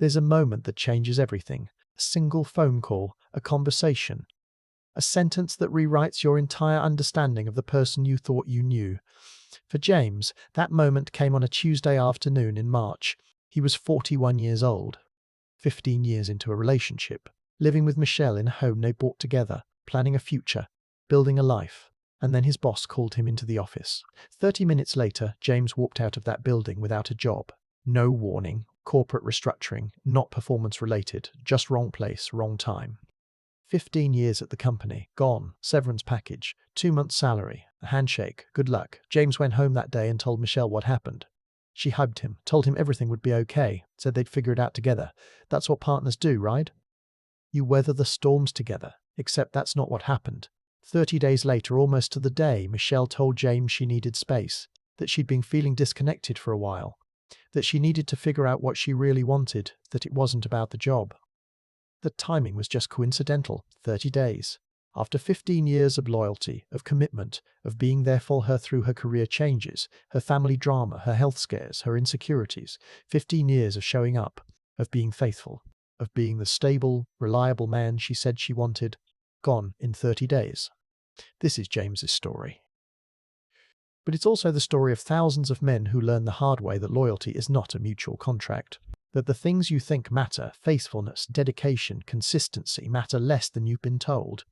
There's a moment that changes everything. A single phone call, a conversation, a sentence that rewrites your entire understanding of the person you thought you knew. For James, that moment came on a Tuesday afternoon in March. He was 41 years old, 15 years into a relationship, living with Michelle in a home they bought together, planning a future, building a life. And then his boss called him into the office. 30 minutes later, James walked out of that building without a job. No warning, corporate restructuring, not performance-related, just wrong place, wrong time. 15 years at the company, gone, severance package, 2 months salary, a handshake, good luck. James went home that day and told Michelle what happened. She hugged him, told him everything would be okay, said they'd figure it out together. That's what partners do, right? You weather the storms together, except that's not what happened. 30 days later, almost to the day, Michelle told James she needed space, that she'd been feeling disconnected for a while, that she needed to figure out what she really wanted, that it wasn't about the job. The timing was just coincidental, 30 days. After 15 years of loyalty, of commitment, of being there for her through her career changes, her family drama, her health scares, her insecurities, 15 years of showing up, of being faithful, of being the stable, reliable man she said she wanted, gone in 30 days. This is James's story. But it's also the story of thousands of men who learn the hard way that loyalty is not a mutual contract. That the things you think matter, faithfulness, dedication, consistency, matter less than you've been told.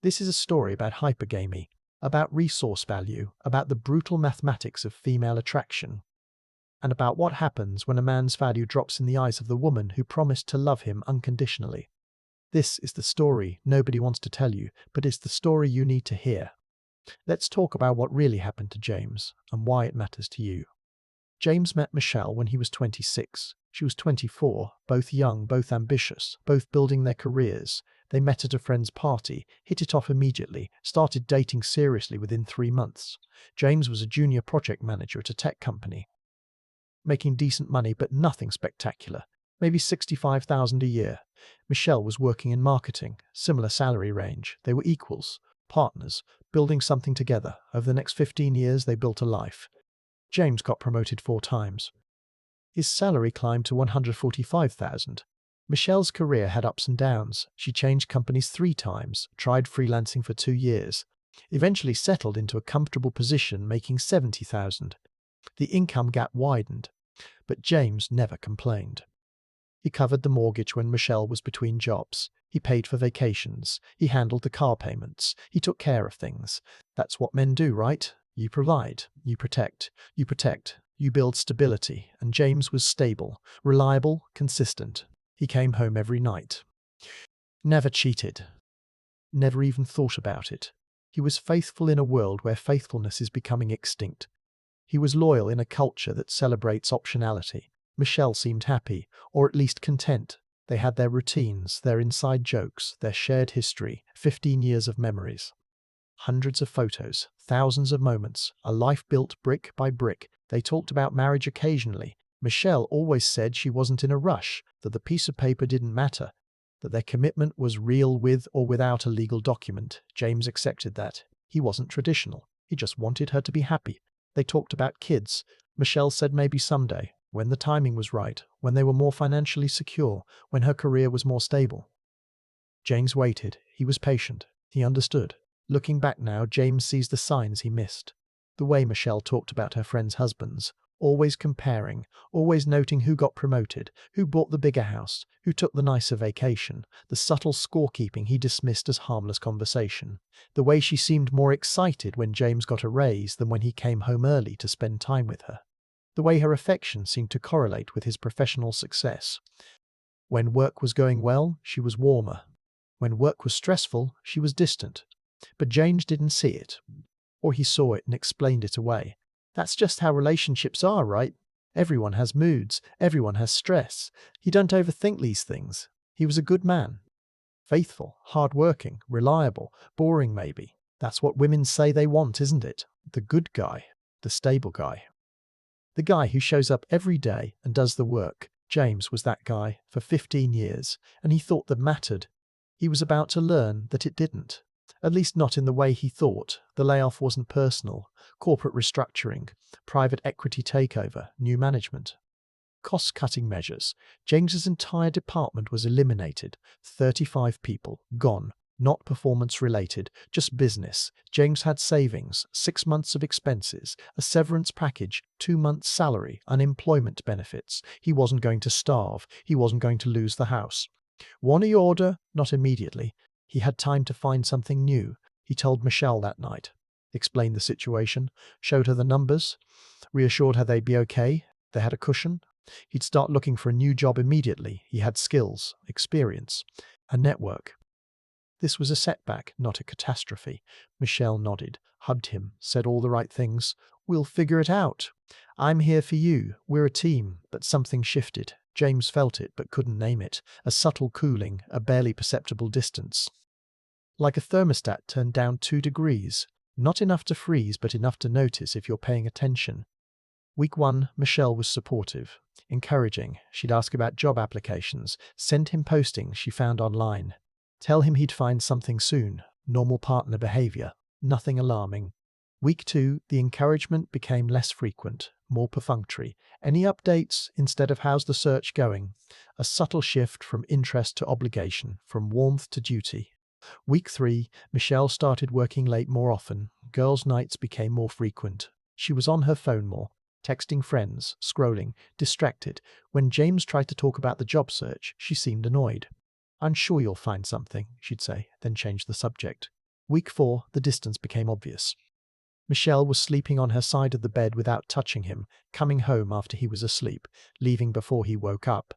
This is a story about hypergamy, about resource value, about the brutal mathematics of female attraction, and about what happens when a man's value drops in the eyes of the woman who promised to love him unconditionally. This is the story nobody wants to tell you, but it's the story you need to hear. Let's talk about what really happened to James and why it matters to you. James met Michelle when he was 26. She was 24, both young, both ambitious, both building their careers. They met at a friend's party, hit it off immediately, started dating seriously within 3 months. James was a junior project manager at a tech company, making decent money but nothing spectacular, maybe $65,000 a year. Michelle was working in marketing, similar salary range. They were equals, partners, building something together. Over the next 15 years, they built a life. James got promoted 4 times. His salary climbed to $145,000. Michelle's career had ups and downs. She changed companies 3 times, tried freelancing for 2 years, eventually settled into a comfortable position making $70,000. The income gap widened, but James never complained. He covered the mortgage when Michelle was between jobs. He paid for vacations. He handled the car payments. He took care of things. That's what men do, right? You provide, you protect, you build stability, and James was stable, reliable, consistent. He came home every night. Never cheated. Never even thought about it. He was faithful in a world where faithfulness is becoming extinct. He was loyal in a culture that celebrates optionality. Michelle seemed happy, or at least content. They had their routines, their inside jokes, their shared history, 15 years of memories. Hundreds of photos, thousands of moments, a life built brick by brick. They talked about marriage occasionally. Michelle always said she wasn't in a rush, that the piece of paper didn't matter, that their commitment was real with or without a legal document. James accepted that. He wasn't traditional. He just wanted her to be happy. They talked about kids. Michelle said maybe someday, when the timing was right, when they were more financially secure, when her career was more stable. James waited. He was patient. He understood. Looking back now, James sees the signs he missed. The way Michelle talked about her friends' husbands, always comparing, always noting who got promoted, who bought the bigger house, who took the nicer vacation, the subtle scorekeeping he dismissed as harmless conversation. The way she seemed more excited when James got a raise than when he came home early to spend time with her. The way her affection seemed to correlate with his professional success. When work was going well, she was warmer. When work was stressful, she was distant. But James didn't see it. Or he saw it and explained it away. That's just how relationships are, right? Everyone has moods. Everyone has stress. You don't overthink these things. He was a good man. Faithful, hard-working, reliable, boring maybe. That's what women say they want, isn't it? The good guy. The stable guy. The guy who shows up every day and does the work. James was that guy for 15 years, and he thought that mattered. He was about to learn that it didn't. At least not in the way he thought. The layoff wasn't personal. Corporate restructuring, private equity takeover, new management. Cost-cutting measures. James's entire department was eliminated. 35 people, gone. Not performance-related, just business. James had savings, 6 months of expenses, a severance package, 2 months' salary, unemployment benefits. He wasn't going to starve. He wasn't going to lose the house. Want a order? Not immediately. He had time to find something new. He told Michelle that night. Explained the situation, showed her the numbers, reassured her they'd be okay. They had a cushion. He'd start looking for a new job immediately. He had skills, experience, a network. This was a setback, not a catastrophe. Michelle nodded, hugged him, said all the right things. We'll figure it out. I'm here for you. We're a team. But something shifted. James felt it, but couldn't name it. A subtle cooling, a barely perceptible distance. Like a thermostat turned down 2 degrees. Not enough to freeze, but enough to notice if you're paying attention. Week 1, Michelle was supportive, encouraging. She'd ask about job applications, send him postings she found online. Tell him he'd find something soon. Normal partner behavior. Nothing alarming. Week 2, the encouragement became less frequent, more perfunctory. Any updates instead of how's the search going? A subtle shift from interest to obligation, from warmth to duty. Week 3, Michelle started working late more often. Girls' nights became more frequent. She was on her phone more, texting friends, scrolling, distracted. When James tried to talk about the job search, she seemed annoyed. I'm sure you'll find something, she'd say, then change the subject. Week 4, the distance became obvious. Michelle was sleeping on her side of the bed without touching him, coming home after he was asleep, leaving before he woke up.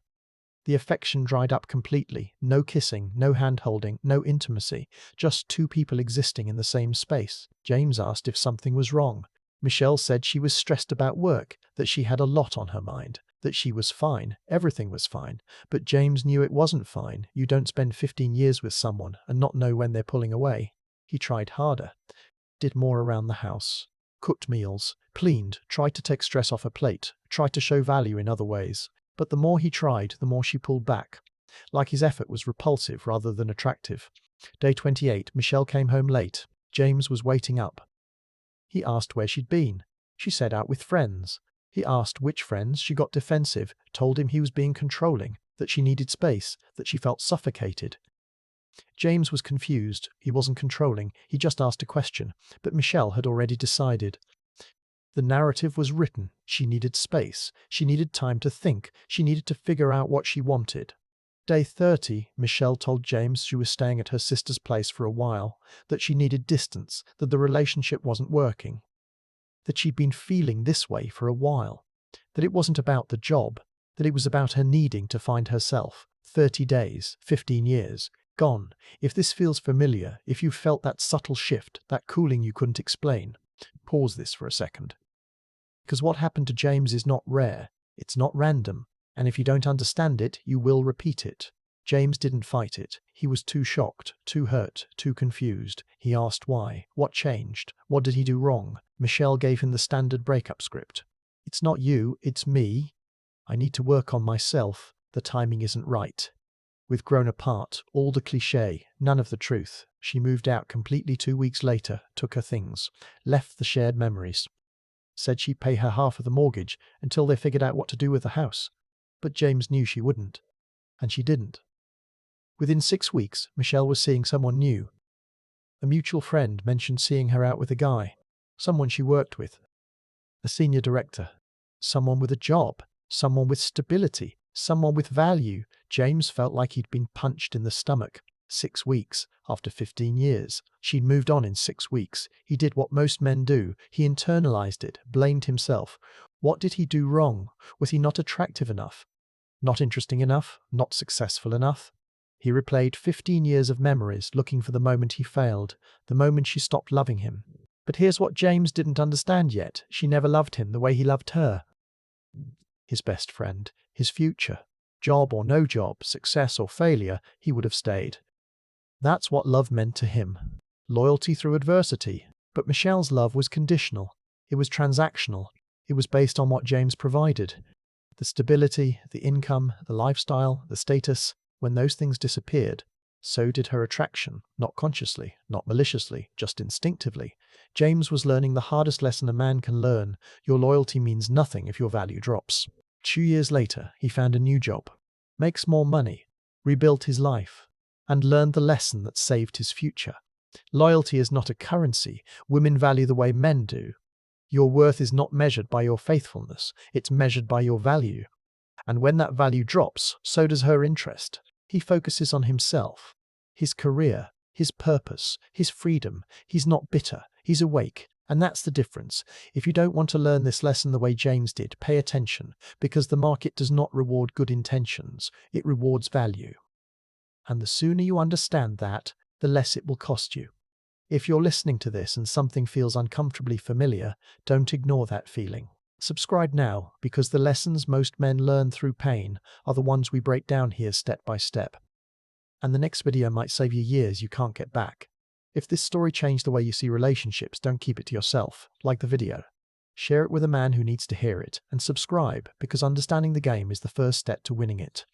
The affection dried up completely. No kissing, no hand-holding, no intimacy, just 2 people existing in the same space. James asked if something was wrong. Michelle said she was stressed about work, that she had a lot on her mind, that she was fine, everything was fine. But James knew it wasn't fine. You don't spend 15 years with someone and not know when they're pulling away. He tried harder, did more around the house, cooked meals, cleaned, tried to take stress off her plate, tried to show value in other ways. But the more he tried, the more she pulled back, like his effort was repulsive rather than attractive. Day 28, Michelle came home late. James was waiting up. He asked where she'd been. She said out with friends. He asked which friends. She got defensive, told him he was being controlling, that she needed space, that she felt suffocated. James was confused. He wasn't controlling. He just asked a question. But Michelle had already decided. The narrative was written. She needed space. She needed time to think. She needed to figure out what she wanted. Day 30, Michelle told James she was staying at her sister's place for a while, that she needed distance, that the relationship wasn't working, that she'd been feeling this way for a while, that it wasn't about the job, that it was about her needing to find herself. 30 days, 15 years, gone. If this feels familiar, if you've felt that subtle shift, that cooling you couldn't explain, pause this for a second. Because what happened to James is not rare, it's not random, and if you don't understand it, you will repeat it. James didn't fight it. He was too shocked, too hurt, too confused. He asked why. What changed? What did he do wrong? Michelle gave him the standard breakup script. It's not you, it's me. I need to work on myself. The timing isn't right. We've grown apart, all the cliché, none of the truth. She moved out completely 2 weeks later, took her things, left the shared memories. Said she'd pay her half of the mortgage until they figured out what to do with the house. But James knew she wouldn't. And she didn't. Within 6 weeks, Michelle was seeing someone new. A mutual friend mentioned seeing her out with a guy, someone she worked with, a senior director, someone with a job, someone with stability, someone with value. James felt like he'd been punched in the stomach. 6 weeks, after 15 years. She'd moved on in 6 weeks. He did what most men do. He internalized it, blamed himself. What did he do wrong? Was he not attractive enough? Not interesting enough? Not successful enough? He replayed 15 years of memories, looking for the moment he failed, the moment she stopped loving him. But here's what James didn't understand yet. She never loved him the way he loved her. His best friend, his future. Job or no job, success or failure, he would have stayed. That's what love meant to him. Loyalty through adversity. But Michelle's love was conditional. It was transactional. It was based on what James provided. The stability, the income, the lifestyle, the status. When those things disappeared, so did her attraction, not consciously, not maliciously, just instinctively. James was learning the hardest lesson a man can learn. Your loyalty means nothing if your value drops. 2 years later, he found a new job, makes more money, rebuilt his life, and learned the lesson that saved his future. Loyalty is not a currency women value the way men do. Your worth is not measured by your faithfulness, it's measured by your value. And when that value drops, so does her interest. He focuses on himself, his career, his purpose, his freedom. He's not bitter, he's awake. And that's the difference. If you don't want to learn this lesson the way James did, pay attention, because the market does not reward good intentions, it rewards value. And the sooner you understand that, the less it will cost you. If you're listening to this and something feels uncomfortably familiar, don't ignore that feeling. Subscribe now, because the lessons most men learn through pain are the ones we break down here step by step. And the next video might save you years you can't get back. If this story changed the way you see relationships, don't keep it to yourself. Like the video, share it with a man who needs to hear it, and subscribe, because understanding the game is the first step to winning it.